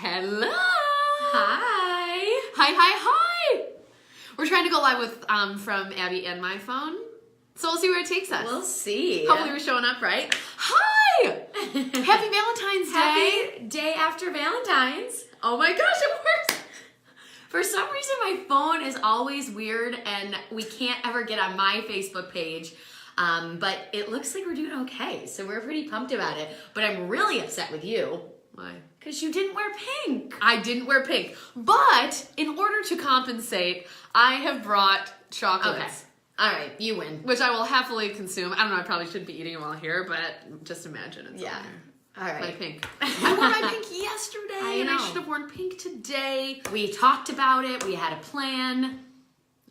Hello. Hi. Hi. We're trying to go live with from Abby and my phone. So we'll see where it takes us. We'll see. Hopefully we're showing up right. Hi! Happy Valentine's Day. Happy day after Valentine's. Oh my gosh, it works. For some reason, my phone is always weird and we can't ever get on my Facebook page. But it looks like we're doing okay. So we're pretty pumped about it. But I'm really upset with you. Why? Because you didn't wear pink. I didn't wear pink. But in order to compensate, I have brought chocolates. Okay. All right, you win. Which I will happily consume. I don't know, I probably shouldn't be eating them all here, but just imagine it's Yeah. on there. All right. My pink. I wore my pink yesterday, I and know. I should have worn pink today. We talked about it. We had a plan.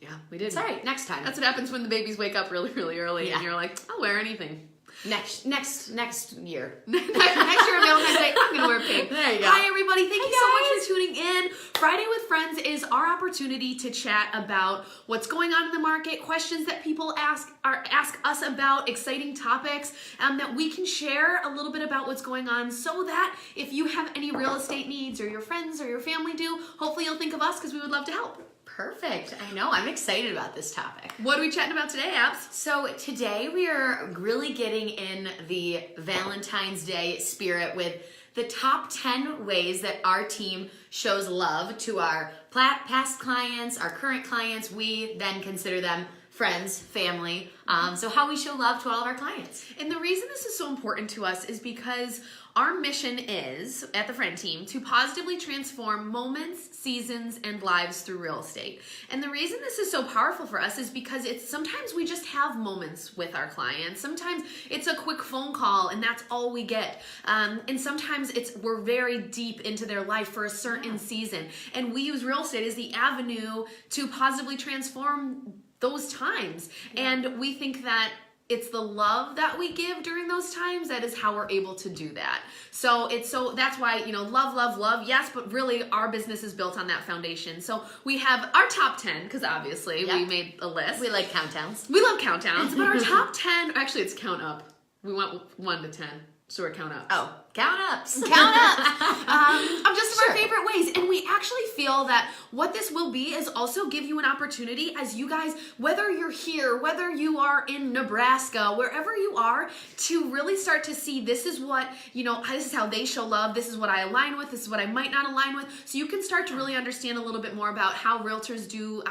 Yeah, we did. It's all right. Next time. That's what happens when the babies wake up really, really early, Yeah. and you're like, I'll wear anything. Next year. Next year on Valentine's Day, I'm gonna wear pink. There you go. Hi everybody, thank you so Hi, much for tuning in. Friday with Friends is our opportunity to chat about what's going on in the market, questions that people ask us about, exciting topics that we can share a little bit about what's going on, so that if you have any real estate needs, or your friends or your family do, hopefully you'll think of us because we would love to help. Perfect. I know. I'm excited about this topic. What are we chatting about today, Abs? So today we are really getting in the Valentine's Day spirit with the top 10 ways that our team shows love to our past clients, our current clients. We then consider them friends, family. So how we show love to all of our clients. And the reason this is so important to us is because our mission is, at the Friend Team, to positively transform moments, seasons, and lives through real estate. And the reason this is so powerful for us is because sometimes we just have moments with our clients. Sometimes it's a quick phone call and that's all we get. And sometimes we're very deep into their life for a certain season. And we use real estate as the avenue to positively transform those times. Yeah. And we think that it's the love that we give during those times that is how we're able to do that. So that's why, love, yes, but really our business is built on that foundation. So we have our top 10, because obviously we made a list. We like countdowns. We love countdowns, but our top 10, actually it's count up. We went 1 to 10, so we're count ups. Oh, count ups. Of just our favorite ways. And we actually feel that what this will be is also give you an opportunity as you guys, whether you're here, whether you are in Nebraska, wherever you are, to really start to see this is what, this is how they show love, this is what I align with, this is what I might not align with. So you can start to really understand a little bit more about how realtors do,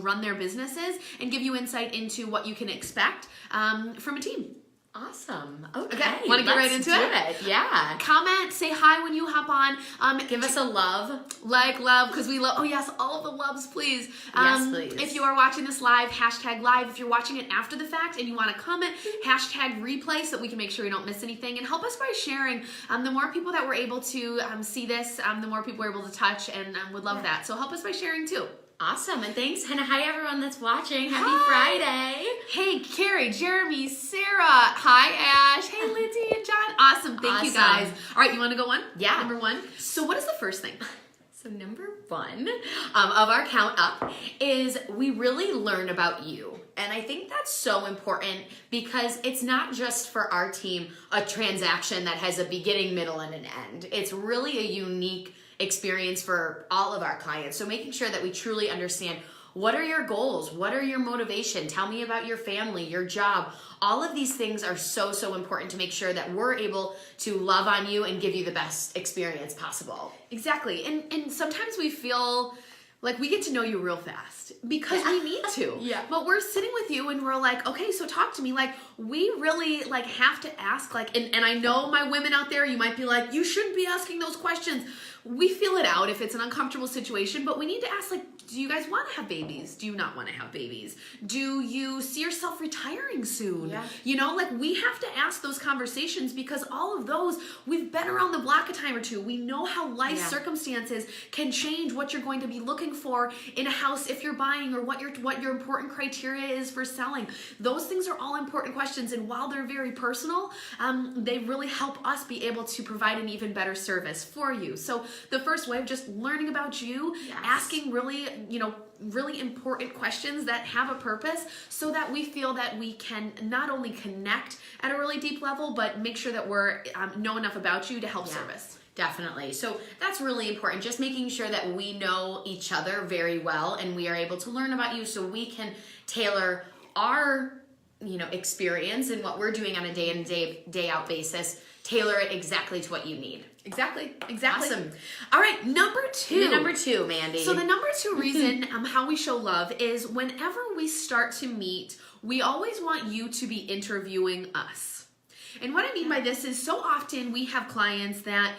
run their businesses, and give you insight into what you can expect from a team. Awesome. Okay. Want to get right into it? Yeah. Comment, say hi when you hop on. Give us a love. Like love, because we love, oh yes, all of the loves, please. Yes, please. If you are watching this live, hashtag live. If you're watching it after the fact and you want to comment, hashtag replay, so that we can make sure we don't miss anything. And help us by sharing. The more people that we're able to see this, the more people we're able to touch, and would love that. So help us by sharing too. Awesome, and thanks, and hi everyone that's watching. Happy Hi. Friday. Hey, Carrie, Jeremy, Sarah. Hi, Ash. Hey, Lindsay and John. Awesome. Thank you, guys. All right, you want to go one? Yeah. Number 1. So what is the first thing? So number 1 of our count up is we really learn about you. And I think that's so important because it's not just for our team a transaction that has a beginning, middle, and an end. It's really a unique experience for all of our clients. So making sure that we truly understand, what are your goals? What are your motivation? Tell me about your family, your job. All of these things are so, so important to make sure that we're able to love on you and give you the best experience possible. Exactly. And sometimes we feel like we get to know you real fast because we need to. Yeah. But we're sitting with you and we're like, okay, so talk to me. Like, we really have to ask, and I know my women out there, you might be like, you shouldn't be asking those questions. We feel it out if it's an uncomfortable situation, but we need to ask, do you guys want to have babies? Do you not want to have babies? Do you see yourself retiring soon? Yeah. We have to ask those conversations because all of those, we've been around the block a time or two. We know how life circumstances can change what you're going to be looking for in a house if you're buying, or what your important criteria is for selling. Those things are all important questions, and while they're very personal, they really help us be able to provide an even better service for you. So the first way of just learning about you, asking really important questions that have a purpose, so that we feel that we can not only connect at a really deep level, but make sure that we're know enough about you to help service. Definitely. So that's really important. Just making sure that we know each other very well and we are able to learn about you so we can tailor our, experience and what we're doing on a day in, day out basis, tailor it exactly to what you need. Exactly. Awesome. All right, number two. Number two, Mandy. So the number two reason how we show love is whenever we start to meet, we always want you to be interviewing us. And what I mean by this is so often we have clients that,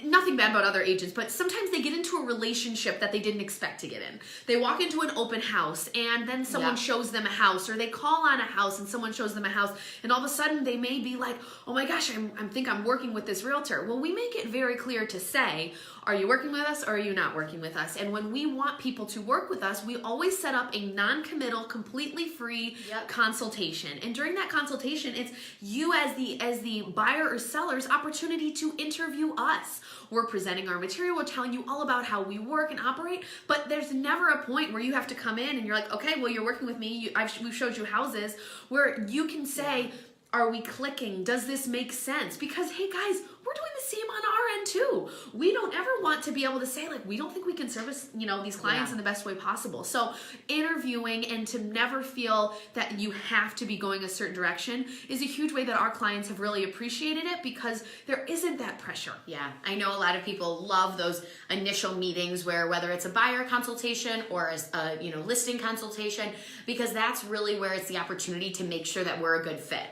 nothing bad about other agents, but sometimes they get into a relationship that they didn't expect to get in. They walk into an open house and then someone shows them a house, or they call on a house and someone shows them a house, and all of a sudden they may be like, oh my gosh, I think I'm working with this realtor. Well, we make it very clear to say, are you working with us or are you not working with us? And when we want people to work with us, we always set up a non-committal, completely free consultation. And during that consultation, it's you as the buyer or seller's opportunity to interview us. We're presenting our material, we're telling you all about how we work and operate, but there's never a point where you have to come in and you're like, okay, well, you're working with me, we've showed you houses, where you can say, are we clicking? Does this make sense? Because, hey guys, we're doing the same on our end too. We don't ever want to be able to say, like, we don't think we can service, these clients in the best way possible. So interviewing and to never feel that you have to be going a certain direction is a huge way that our clients have really appreciated it, because there isn't that pressure. Yeah, I know a lot of people love those initial meetings where whether it's a buyer consultation or a listing consultation, because that's really where it's the opportunity to make sure that we're a good fit.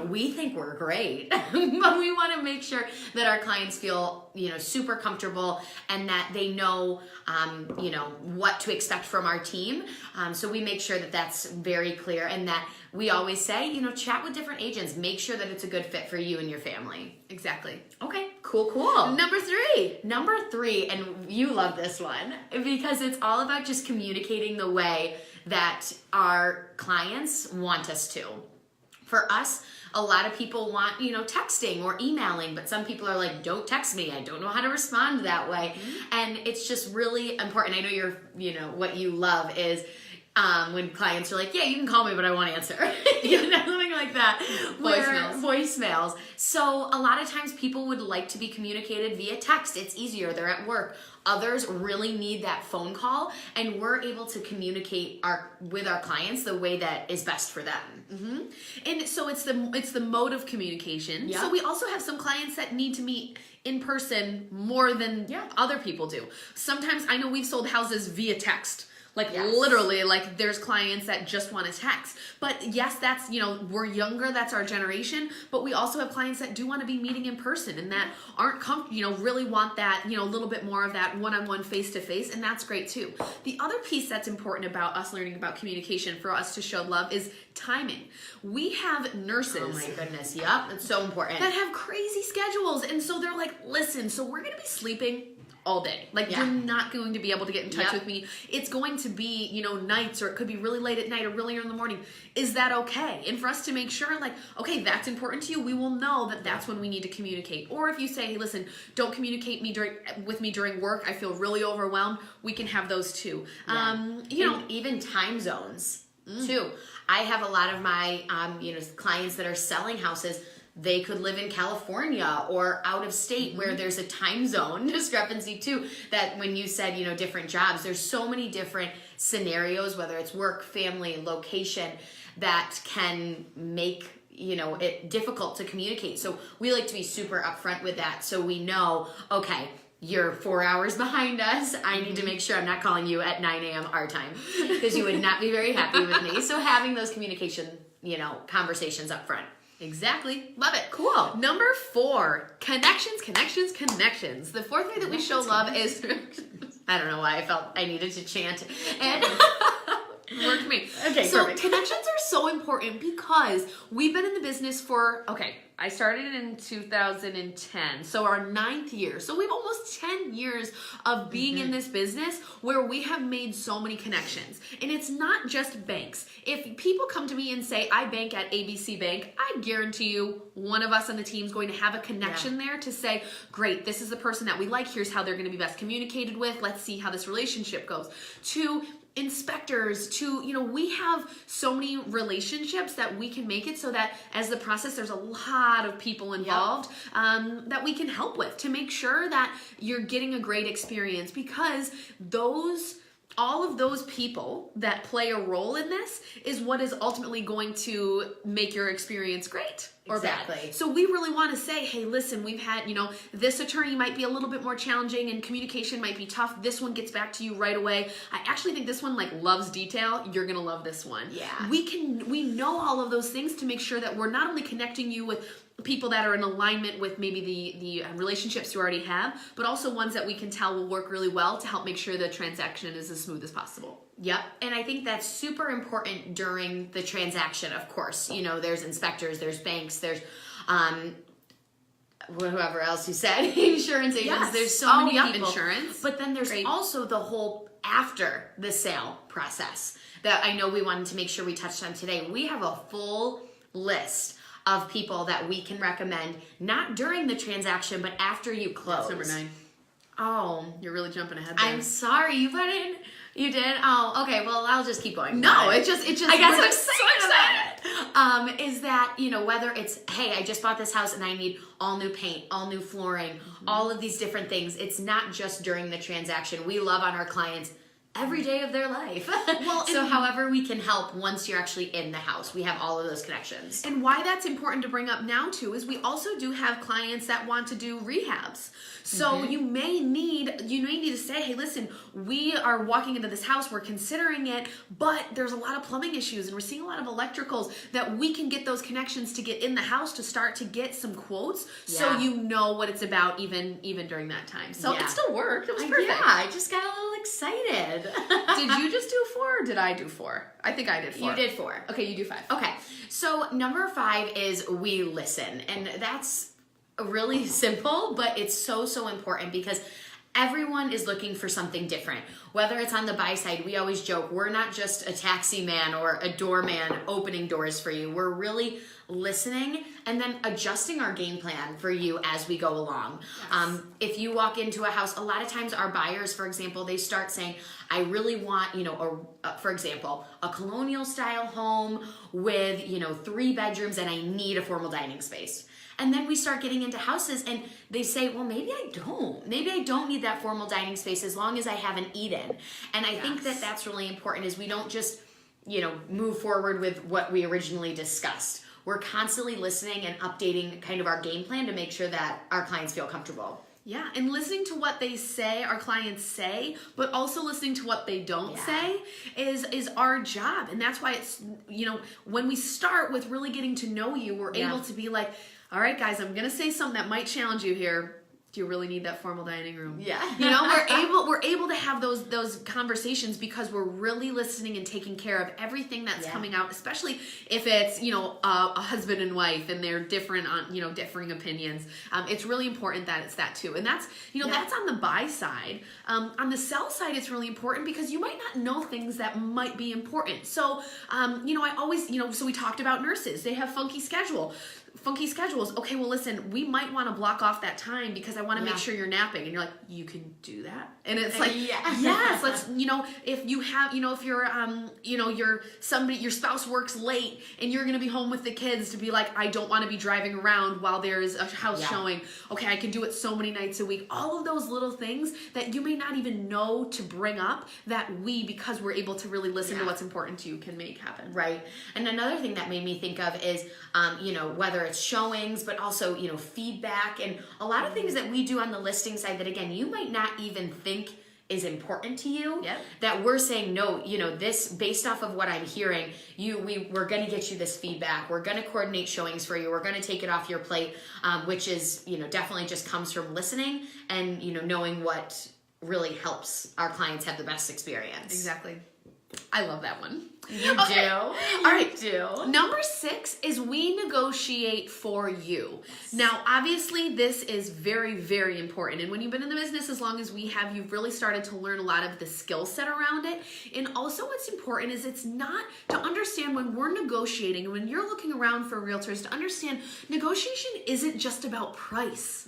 We think we're great, but we want to make sure that our clients feel, super comfortable and that they know, what to expect from our team. So we make sure that that's very clear, and that we always say, chat with different agents. Make sure that it's a good fit for you and your family. Exactly. Okay, cool. Number three, and you love this one because it's all about just communicating the way that our clients want us to. For us, a lot of people want, texting or emailing, but some people are like, don't text me. I don't know how to respond that way. And it's just really important. I know what you love is when clients are like, yeah, you can call me, but I won't answer. Something like that. Voicemails. So a lot of times people would like to be communicated via text. It's easier. They're at work. Others really need that phone call, and we're able to communicate with our clients the way that is best for them. And so it's the mode of communication. So we also have some clients that need to meet in person more than other people do. Sometimes I know we've sold houses via text. Literally, there's clients that just want to text. But yes, that's, we're younger, that's our generation, but we also have clients that do want to be meeting in person and that aren't really want that, a little bit more of that one-on-one face-to-face, and that's great too. The other piece that's important about us learning about communication for us to show love is timing. We have nurses. Oh my goodness, yep, it's so important. That have crazy schedules, and so they're like, listen, so we're going to be sleeping all day. You're not going to be able to get in touch with me. It's going to be, nights, or it could be really late at night or really early in the morning. Is that okay? And for us to make sure, okay, that's important to you, we will know that that's when we need to communicate. Or if you say, hey, listen, don't communicate with me during work, I feel really overwhelmed, we can have those too. And even time zones too. I have a lot of my, clients that are selling houses. They could live in California or out of state where there's a time zone discrepancy too. That when you said, different jobs, there's so many different scenarios, whether it's work, family, location, that can make, it difficult to communicate. So we like to be super upfront with that. So we know, okay, you're 4 hours behind us. I need to make sure I'm not calling you at 9 a.m. our time, because you would not be very happy with me. So having those communication, conversations up front. Exactly. Love it. Cool. Number 4, connections. The fourth way that we show love is... I don't know why I felt I needed to chant. And worked for me. Okay, so perfect. Connections are so important because we've been in the business for, I started in 2010, so our 9th year. So we've almost 10 years of being in this business where we have made so many connections. And it's not just banks. If people come to me and say, I bank at ABC Bank, I guarantee you one of us on the team is going to have a connection there to say, great, this is the person that we like. Here's how they're going to be best communicated with. Let's see how this relationship goes. To inspectors to, we have so many relationships that we can make it so that as the process, there's a lot of people involved that we can help with to make sure that you're getting a great experience, because all of those people that play a role in this is what is ultimately going to make your experience great or Exactly. bad. So we really want to say, hey, listen, we've had, this attorney might be a little bit more challenging and communication might be tough. This one gets back to you right away. I actually think this one loves detail. You're going to love this one. Yeah. We know all of those things to make sure that we're not only connecting you with people that are in alignment with maybe the relationships you already have, but also ones that we can tell will work really well to help make sure the transaction is as smooth as possible. Yep. And I think that's super important during the transaction, of course. There's inspectors, there's banks, there's whoever else you said, insurance agents. Yes. There's so many people. Insurance. But then there's also the whole after the sale process that I know we wanted to make sure we touched on today. We have a full list of people that we can recommend, not during the transaction, but after you close. That's number 9. Oh, you're really jumping ahead there. I'm sorry, you put in. You did? Oh, okay. Well, I'll just keep going. No, it just. I guess I'm so excited. Is that whether it's, hey, I just bought this house and I need all new paint, all new flooring, all of these different things. It's not just during the transaction. We love on our clients every day of their life. Well, so however we can help once you're actually in the house, we have all of those connections. And why that's important to bring up now too is we also do have clients that want to do rehabs. So you may need to say, hey, listen, we are walking into this house, we're considering it, but there's a lot of plumbing issues and we're seeing a lot of electricals, that we can get those connections to get in the house to start to get some quotes, so you know what it's about even during that time. So it still worked. It was perfect. Yeah, I just got a little excited. Did you just do 4 or did I do 4? I think I did 4. You did 4. Okay, you do 5. Okay, so number 5 is we listen. And that's really simple, but it's so important because everyone is looking for something different. Whether it's on the buy side, we always joke, we're not just a taxi man or a doorman opening doors for you. We're really listening and then adjusting our game plan for you as we go along. Yes. If you walk into a house, a lot of times our buyers, for example, they start saying, I really want, for example, a colonial style home with, 3 bedrooms and I need a formal dining space. And then we start getting into houses and they say, well, maybe I don't. Maybe I don't need that formal dining space as long as I have an eat-in. And I think that that's really important, is we don't just, move forward with what we originally discussed. We're constantly listening and updating kind of our game plan to make sure that our clients feel comfortable. Yeah, and listening to what they say, our clients say, but also listening to what they don't say is our job. And that's why it's, when we start with really getting to know you, we're able to be like, all right, guys, I'm going to say something that might challenge you here. Do you really need that formal dining room? Yeah. We're able to have those conversations because we're really listening and taking care of everything that's coming out, especially if it's, a husband and wife and they're different on, differing opinions. It's really important that it's that too. And that's, that's on the buy side. On the sell side, it's really important because you might not know things that might be important. So, I always, so we talked about nurses. They have funky schedules. Okay, well, listen, we might want to block off that time because I want to make sure you're napping. And you're like, you can do that? And it's like, yes, let's, if you have, if you're, your spouse works late and you're going to be home with the kids, to be like, I don't want to be driving around while there's a house showing. Okay, I can do it so many nights a week. All of those little things that you may not even know to bring up, that because we're able to really listen to what's important to you, can make happen. Right. And another thing that made me think of is, whether it's showings, but also, feedback and a lot of things that we do on the listing side that, again, you might not even think is important to you, that we're saying, no, this, based off of what I'm hearing, we're going to get you this feedback. We're going to coordinate showings for you. We're going to take it off your plate, which is, definitely just comes from listening and, knowing what really helps our clients have the best experience. Exactly. I love that one. You Okay. do. All You right. do. Number 6 is we negotiate for you. Yes. Now, obviously, this is very, very important. And when you've been in the business as long as we have, you've really started to learn a lot of the skill set around it. And also what's important is it's not to understand when we're negotiating and when you're looking around for realtors to understand negotiation isn't just about price.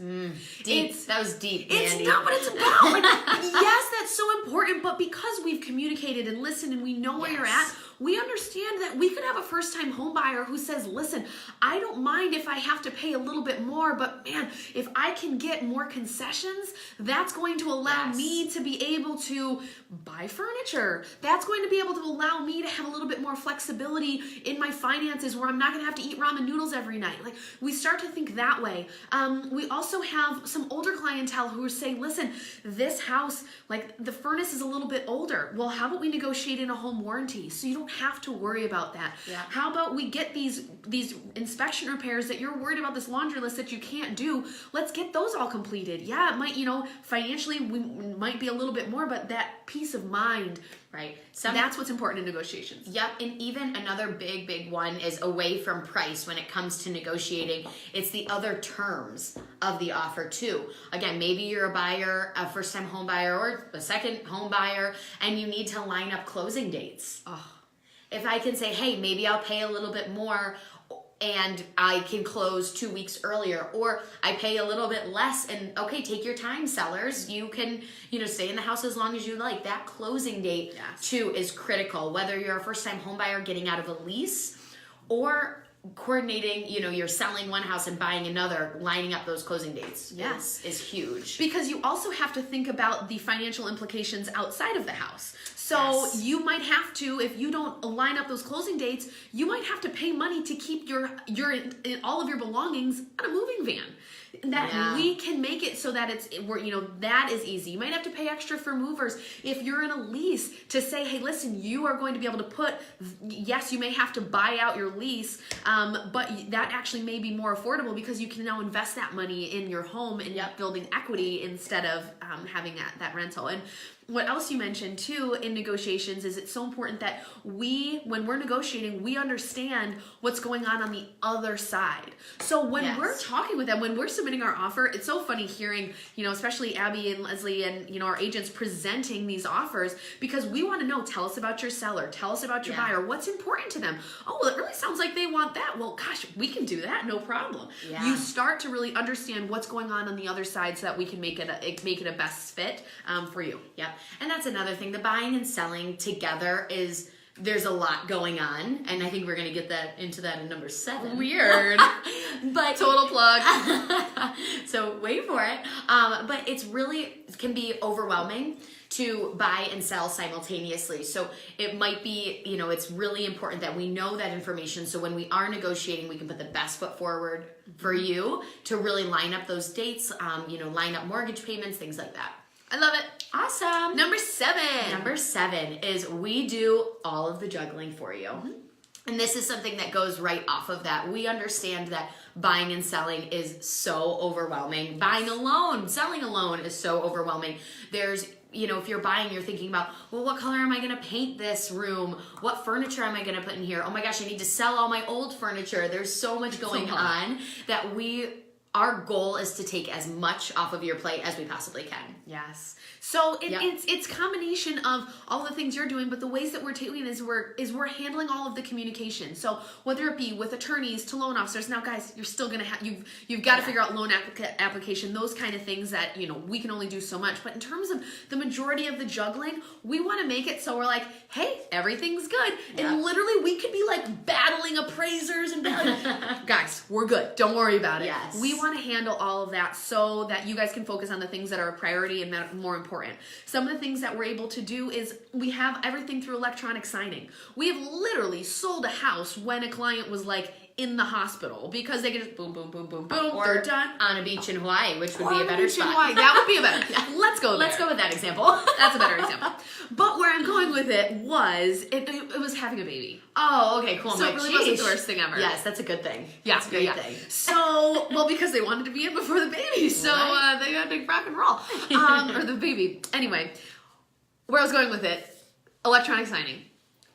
Deep. That was deep, It's Mandy. not what it's about. Like, yes, that's so important, but because we've communicated and listened and we know where you're Yes. at, we understand that we could have a first-time home buyer who says, listen, I don't mind if I have to pay a little bit more, but man, if I can get more concessions, that's going to allow Yes. me to be able to buy furniture. That's going to be able to allow me to have a little bit more flexibility in my finances where I'm not going to have to eat ramen noodles every night. Like, we start to think that way. We also have some older clientele who are saying, listen, this house, like the furnace is a little bit older. Well, how about we negotiate in a home warranty so you don't have to worry about that? Yeah. How about we get these inspection repairs that you're worried about, this laundry list that you can't do? Let's get those all completed. Yeah, it might, financially we might be a little bit more, but that peace of mind, Right. that's what's important in negotiations. Yep, and even another big one is away from price when it comes to negotiating. It's the other terms of the offer too. Again, maybe you're a buyer, a first-time home buyer or a second home buyer, and you need to line up closing dates. Oh, If I can say, hey, maybe I'll pay a little bit more and I can close 2 weeks earlier, or I pay a little bit less and okay, take your time, sellers. You can, stay in the house as long as you like. That closing date Yes. too is critical, whether you're a first-time home buyer getting out of a lease or coordinating, you're selling one house and buying another, lining up those closing dates. Yes. is huge. because you also have to think about the financial implications outside of the house. So Yes. you might have to, if you don't line up those closing dates, you might have to pay money to keep your all of your belongings on a moving van. That Yeah. we can make it so that that is easy. You might have to pay extra for movers if you're in a lease to say, hey, listen, you are going to be able to yes, you may have to buy out your lease, but that actually may be more affordable because you can now invest that money in your home and building equity instead of having that rental. And what else you mentioned too in negotiations is it's so important that when we're negotiating, we understand what's going on the other side. So when Yes. we're talking with them, when we're submitting our offer, it's so funny hearing, especially Abby and Leslie and, our agents presenting these offers because we want to know, tell us about your seller, tell us about your Yeah. buyer, what's important to them. Oh, well, it really sounds like they want that. Well, gosh, we can do that, no problem. Yeah. You start to really understand what's going on the other side so that we can make it a best fit for you. Yep. And that's another thing. The buying and selling together there's a lot going on. And I think we're going to get into that in number 7. Weird. But Total plug. so wait for it. But it can be overwhelming to buy and sell simultaneously. So it might be, it's really important that we know that information. So when we are negotiating, we can put the best foot forward for you to really line up those dates, line up mortgage payments, things like that. I love it. Awesome. Number 7. Number 7 is we do all of the juggling for you. And this is something that goes right off of that. We understand that buying and selling is so overwhelming. Buying alone, selling alone is so overwhelming. There's, if you're buying, you're thinking about, well, what color am I going to paint this room? What furniture am I going to put in here? Oh my gosh, I need to sell all my old furniture. There's so much going on that our goal is to take as much off of your plate as we possibly can. Yes. So it's combination of all the things you're doing, but the ways that we're taking is we're handling all of the communication. So whether it be with attorneys to loan officers, now guys, you're still gonna have you've got to figure out loan application, those kind of things that we can only do so much. But in terms of the majority of the juggling, we want to make it so we're like, hey, everything's good, and literally we could be like battling appraisers and guys, we're good. Don't worry about it. Yes. We want to handle all of that so that you guys can focus on the things that are a priority and that are more important. Some of the things that we're able to do is we have everything through electronic signing. We have literally sold a house when a client was like in the hospital because they could just boom, boom, boom, boom, boom, Or they're done. on a beach in Hawaii, which would be a On better beach in spot. Hawaii. That would be a better. Let's go there. Let's go with that example. That's a better example. But where I'm going with it was it was having a baby. Oh, okay, cool. So it really wasn't the worst thing ever. Yes, that's a good thing. Yeah, That's a great yeah. thing. So, well, because they wanted to be in before the baby, so Right. they had to rock and roll, or the baby. Anyway, where I was going with it, electronic signing.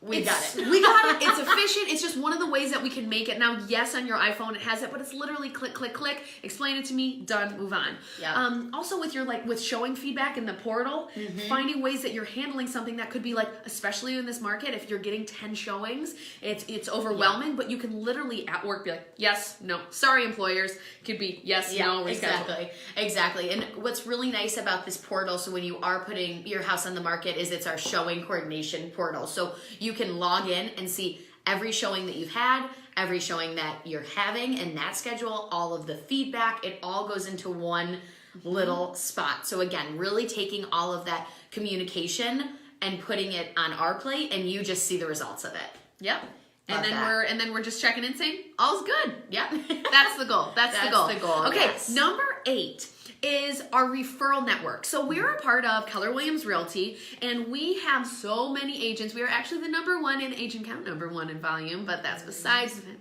We got it. We got it. It's efficient. It's just one of the ways that we can make it. Now, yes, on your iPhone it has it, but it's literally click, click, click. Explain it to me. Done. Move on. Yeah. Also, with your with showing feedback in the portal, finding ways that you're handling something that could be especially in this market, if you're getting 10 showings, it's overwhelming. But you can literally at work be like, yes, no, sorry, employers. It could be yes, no, reschedule. Exactly. And what's really nice about this portal, so when you are putting your house on the market, is it's our showing coordination portal. So you can log in and see every showing that you've had, every showing that you're having, and that schedule, all of the feedback, it all goes into one little spot. So again, really taking all of that communication and putting it on our plate, and you just see the results of it. Yep. And then we're just checking in saying all's good. Yep. That's the goal. That's the goal. Okay, yes. Number 8 is our referral network. So we're a part of Keller Williams Realty, and we have so many agents. We are actually the #1 in agent count, #1 in volume, but that's besides the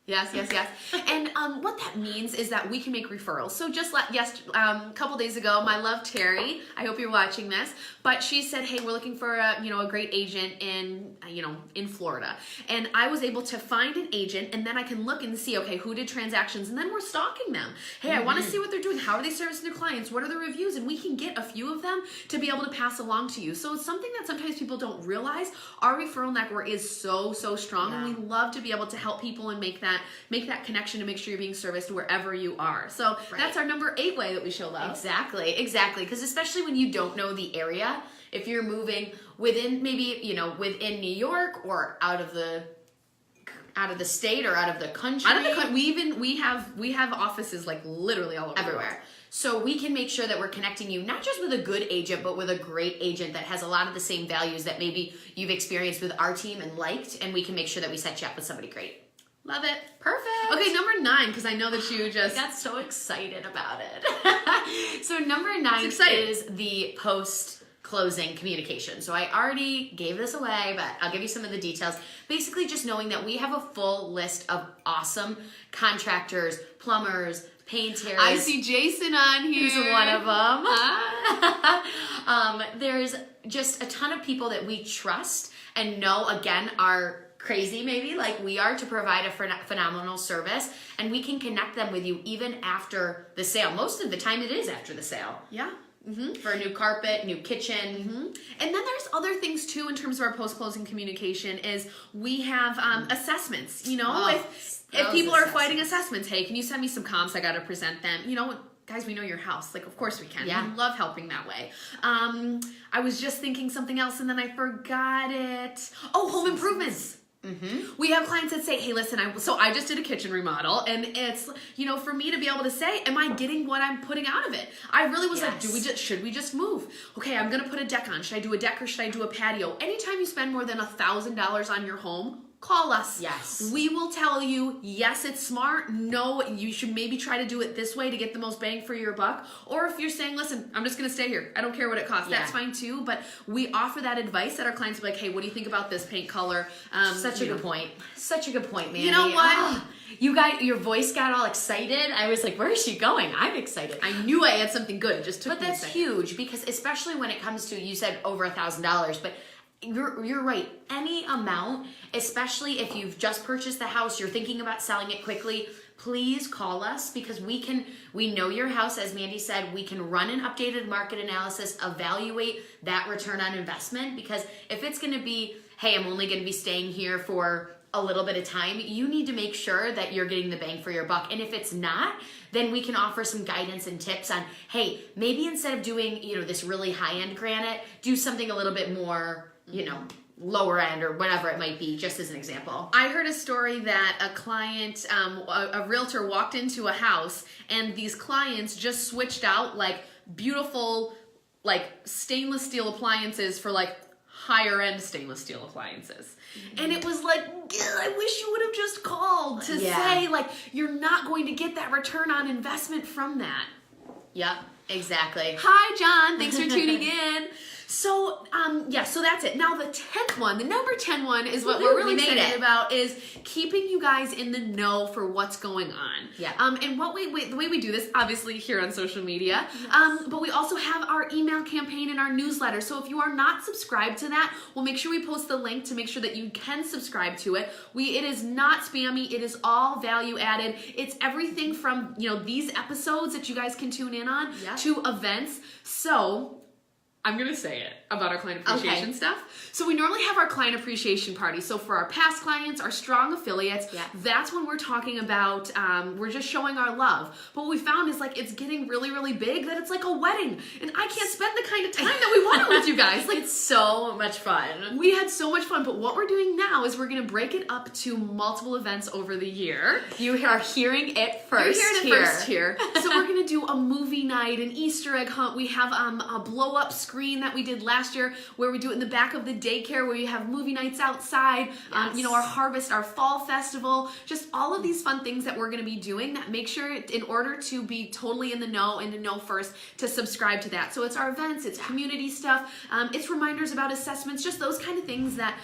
Yes. And what that means is that we can make referrals. So just a couple days ago, my love Terry, I hope you're watching this, but she said, hey, we're looking for a great agent in Florida. And I was able to find an agent, and then I can look and see, okay, who did transactions, and then we're stalking them. Hey, I want to see what they're doing. How are they servicing their clients? What are the reviews? And we can get a few of them to be able to pass along to you. So it's something that sometimes people don't realize. Our referral network is so strong, and we love to be able to help people and make that connection to make sure you're being serviced wherever you are. So that's our number 8 way that we show love. Exactly. Because especially when you don't know the area, if you're moving within within New York or out of the state or out of the country. We have offices literally all over everywhere. So we can make sure that we're connecting you not just with a good agent, but with a great agent that has a lot of the same values that maybe you've experienced with our team and liked, and we can make sure that we set you up with somebody great. Love it. Perfect. Okay, number 9, because I know that you just... I got so excited about it. So number 9 is the post-closing communication. So I already gave this away, but I'll give you some of the details. Basically just knowing that we have a full list of awesome contractors, plumbers, painters. I see Jason on here. He's one of them. There's just a ton of people that we trust and know, again, are crazy maybe like we are to provide a phenomenal service, and we can connect them with you even after the sale. Most of the time it is after the sale. Yeah. For a new carpet, new kitchen. And then there's other things too in terms of our post-closing communication is we have assessments, if people are fighting assessments, hey, can you send me some comps? I got to present them. Guys, we know your house. Of course we can. Yeah. We love helping that way. I was just thinking something else and then I forgot it. Oh, home improvements. We have clients that say, hey, listen, I just did a kitchen remodel, and it's, for me to be able to say, am I getting what I'm putting out of it? I really was like, should we just move? Okay, I'm going to put a deck on. Should I do a deck or should I do a patio? Anytime you spend more than $1,000 on your home, call us. Yes. We will tell you, yes, it's smart. No, you should maybe try to do it this way to get the most bang for your buck. Or if you're saying, listen, I'm just going to stay here. I don't care what it costs. That's fine too. But we offer that advice that our clients will be like, hey, what do you think about this paint color? Such a good point. Such a good point, Mandy. You know what? Your voice got all excited. I was like, where is she going? I'm excited. I knew I had something good. It just took me a second. But that's huge because especially when it comes to, you said over $1,000, but you're right. Any amount, especially if you've just purchased the house, you're thinking about selling it quickly, please call us because we know your house, as Mandy said, we can run an updated market analysis, evaluate that return on investment, because if it's going to be, hey, I'm only going to be staying here for a little bit of time, you need to make sure that you're getting the bang for your buck. And if it's not, then we can offer some guidance and tips on, hey, maybe instead of doing, this really high-end granite, do something a little bit more, lower end or whatever it might be, just as an example. I heard a story that a client, a realtor walked into a house and these clients just switched out beautiful stainless steel appliances for higher end stainless steel appliances. And it was I wish you would have just called to say you're not going to get that return on investment from that. Yep, exactly. Hi, John. Thanks for tuning in. So, so that's it. Now the 10th one, the number 10 one is what Woohoo, we're really we made excited it. about is keeping you guys in the know for what's going on. Yeah. And the way we do this, obviously here on social media, but we also have our email campaign and our newsletter. So if you are not subscribed to that, we'll make sure we post the link to make sure that you can subscribe to it. It is not spammy. It is all value added. It's everything from, these episodes that you guys can tune in on to events. So I'm going to say it about our client appreciation stuff. So we normally have our client appreciation party. So for our past clients, our strong affiliates, that's when we're talking about, we're just showing our love. But what we found is it's getting really, really big that it's like a wedding. And I can't spend the kind of time that we wanted with you guys. It's so much fun. We had so much fun. But what we're doing now is we're going to break it up to multiple events over the year. You are hearing it first. You're hearing it first here. So we're going to do a movie night, an Easter egg hunt. We have a blow-up screen that we did last year where we do it in the back of the daycare where you have movie nights outside, our harvest, our fall festival, just all of these fun things that we're going to be doing that make sure in order to be totally in the know and to know first to subscribe to that. So it's our events, it's community stuff, it's reminders about assessments, just those kind of things that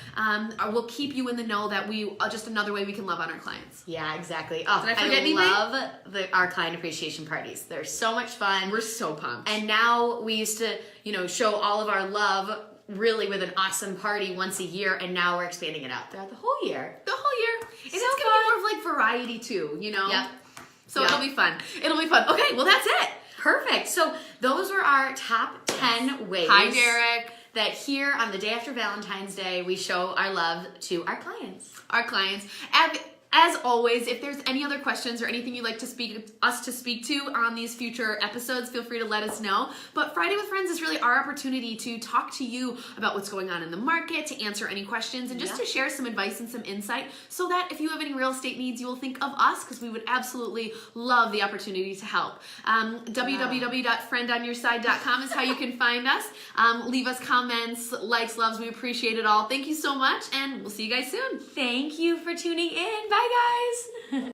will keep you in the know that we just another way we can love on our clients. Yeah, exactly. Oh, Did I forget anything? love our client appreciation parties. They're so much fun. We're so pumped. And now we used to, show all of our love really with an awesome party once a year, and now we're expanding it out throughout the whole year. The whole year. And So it's going to be more of variety too, Yep. So it'll be fun. It'll be fun. Okay, well that's it. Perfect. So those were our top 10 ways. Hi, Derek. That here on the day after Valentine's Day, we show our love to our clients. Our clients. As always, if there's any other questions or anything you'd like to speak to on these future episodes, feel free to let us know. But Friday with Friends is really our opportunity to talk to you about what's going on in the market, to answer any questions, and just to share some advice and some insight so that if you have any real estate needs, you will think of us because we would absolutely love the opportunity to help. www.friendonyourside.com is how you can find us. Leave us comments, likes, loves. We appreciate it all. Thank you so much, and we'll see you guys soon. Thank you for tuning in. Bye, guys.